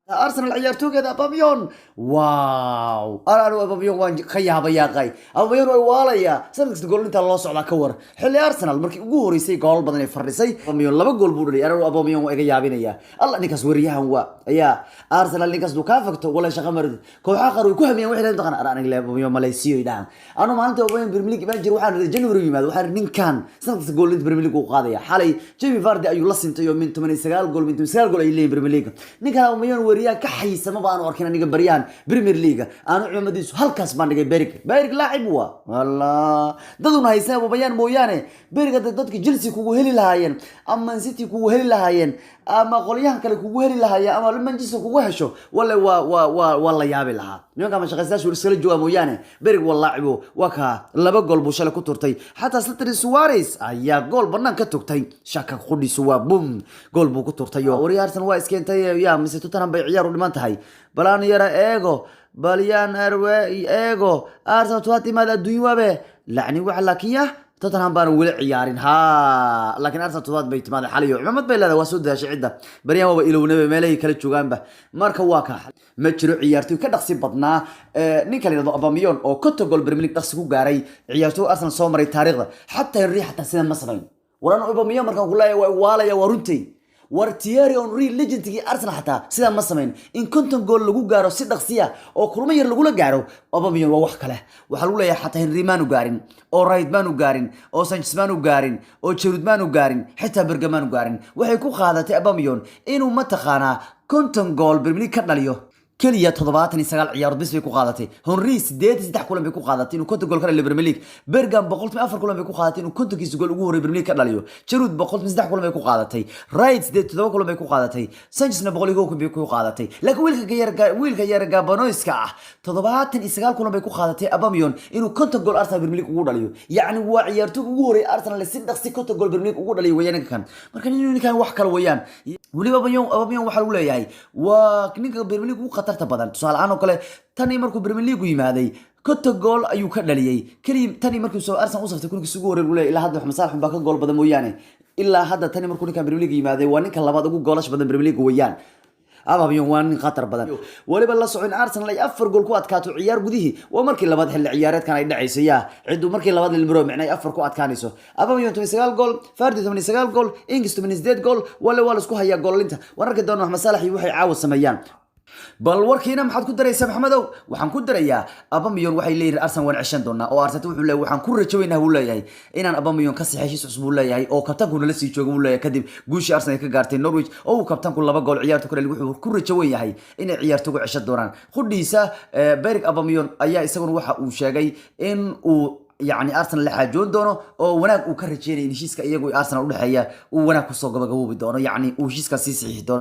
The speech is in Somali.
ارسنال عيارتو كذا اباميون واو انا اباميون وان خيابا يا قاي اباميون way waalaya sanadkii gool inta loo socda ka war xilli arsenal markii ugu horeysay gool badan ay fardhisay اباميون laba gool buu dhaliyay anigu اباميون waa iga yaabinaya alla ninkaas wariyahan waa ayaa arsenal ninkaas uu ka fagto wala shaqo marid kooxaha qaar way ku hamiyeen wixii la taqaan aniga la اباميون malaysiyo idaan anu maalinta اباميون premier league baan jir waxaan january yimaad waxaan ninkan sanadkii gool inta premier league uu qaadaya xalay Jamie Vardy ayuu la sintay min 89 gool min 89 gool ay leeyeen premier league ninkan اباميون wariyaha ka xayisa ma baan arkin aniga bariyaan Premier League aanu cimadiisu halkaas baan dhigay Berig laacib waa wallah daduna haysan bayaan mooyaane Berig dadka Chelsea kugu heli lahaayeen ama Man City kugu heli lahaayeen ama qolyahan kale kugu heli lahaayeen ama Manchester kugu hesho walla waa la yaabi lahaa nimanka ma shaqaystaashu iskala jooga mooyaane Berig waa laacibo waa ka laba gool buu shalay ku turtay hatta Slatan Suarez ayaa gool banaan ka tugtay shaka qudhiisu waa bum gool buu ku turtay oo Arsenal waa iskeentay yaa mise Tottenham bay ciyaar u dhiman tahay balaan yara eego balyan arwe eego Arsenal tuati maad adduunyo wabe lacni wax laakiya Tottenham baan wali ciyaarin ha laakiin Arsenal tuad bay timaad xaliyo cimamad bay leedahay waa soo daashay cidda bariyaan waa ilownabe meelahay kala joogaanba marka waa ka ma jiro ciyaartoy ka dhaqsi badnaa ninka la yiraahdo Aubameyang oo konto gool Premier League dhaqsi ku gaaray ciyaartoy Arsenal soo maray taariikhda hatta Henry hatta sida ma samayn waran Aubameyang markaan ku leeyahay waa waalaya waa runtii war Thierry Henry legendkii Arsenal hatta sida ma sameyn in konton gool lagu gaaro si dhaqsiya oo kulmo yar lagu la gaaro Aubameyang waa wax kale waxa lagu leeyahay hatta Henry maanu gaarin oo Wright maanu gaarin oo Sanchez maanu gaarin oo Giroud maanu gaarin xitaa Bergkamp maanu gaarin waxay ku qaadatay Aubameyang inuu ma taqaana konton gool Premier League ka dhaliyo كلية تضباطني سجال عيار بس بيكو قادتي هنري سديت سدح كلهم بيكو قادتي إنه كنت جول كلا البريمير ليج بيرغام بقولت ما أفر كلهم بيكو قادتي إنه كنت كيس جول أقول البريمير ليج كلا شرود بقولت مسدح كلهم بيكو قادتي رايت سديت تدوا كلهم بيكو قادتي سانشيز نبغى يقول بيكو قادتي لكن ويل كيرجع بانويسكا تضباطني سجال كلهم بيكو قادتي أباميون إنه كنت جول أرسنال البريمير ليج أقول يعني وعيارتو أقول أرسنال لسه دخسي كنت جول البريمير ليج أقول ويانا كان مركان إنه كان وحكر ويان ولي أباميون وحلو يعني وكنيك البريمير ليج وخطرت بدل سؤال عنه كله تاني مركو بريمير ليج ويمادي كنت جول أيو كدليي كريم تاني مركو سو أرسنال وصفت كونك سجور ولا إلى هذا محمد صلاح باك جول بدل مويانه إلا هذا تاني مركو كان بريمير ليج يمادي واني كان لبعض أقول جولش بدل بريمير ليج ويان Aubameyang waan khatar badan waliba la socon Arsenal ay afar gool ku adkaato ciyaar gudihi waa markii labaad xilli ciyaareedkan ay dhacaysay ciidu markii labaad la miro micnay afar ku adkaanayso Aubameyang 29 gool Vardy 29 gool Ings 28 gool wala isku haya goolinta wararka doon Maxamed Salah waxay caawa sameeyaan bal warkiina maxaad ku daraysaa Maxamedow waxaan ku darayaa Aubameyang waxay leeyahay Arsenal waan cishan doonaa oo Arsenal wuxuu leeyahay waxaan ku rajaynayaa uu leeyahay inaan Aubameyang ka saxiixis cusub uu leeyahay oo kabtanku la sii joogo uu leeyahay kadib guushii Arsenal ka gaartay Norwich oo uu kabtanku laba gool ciyaarta kale wuxuu ku rajaynayaa inay ciyaartu ugu cishan doonaan qudhiisa Berik Aubameyang ayaa isaguna waxa uu sheegay in uu يعني أرسنال لحاجون دونه أو وناك وكرر شيء إن شيء كأيجو أرسنال وده حيا وناك وصوغ بجوه بدونه يعني وشيء كسيسي دونه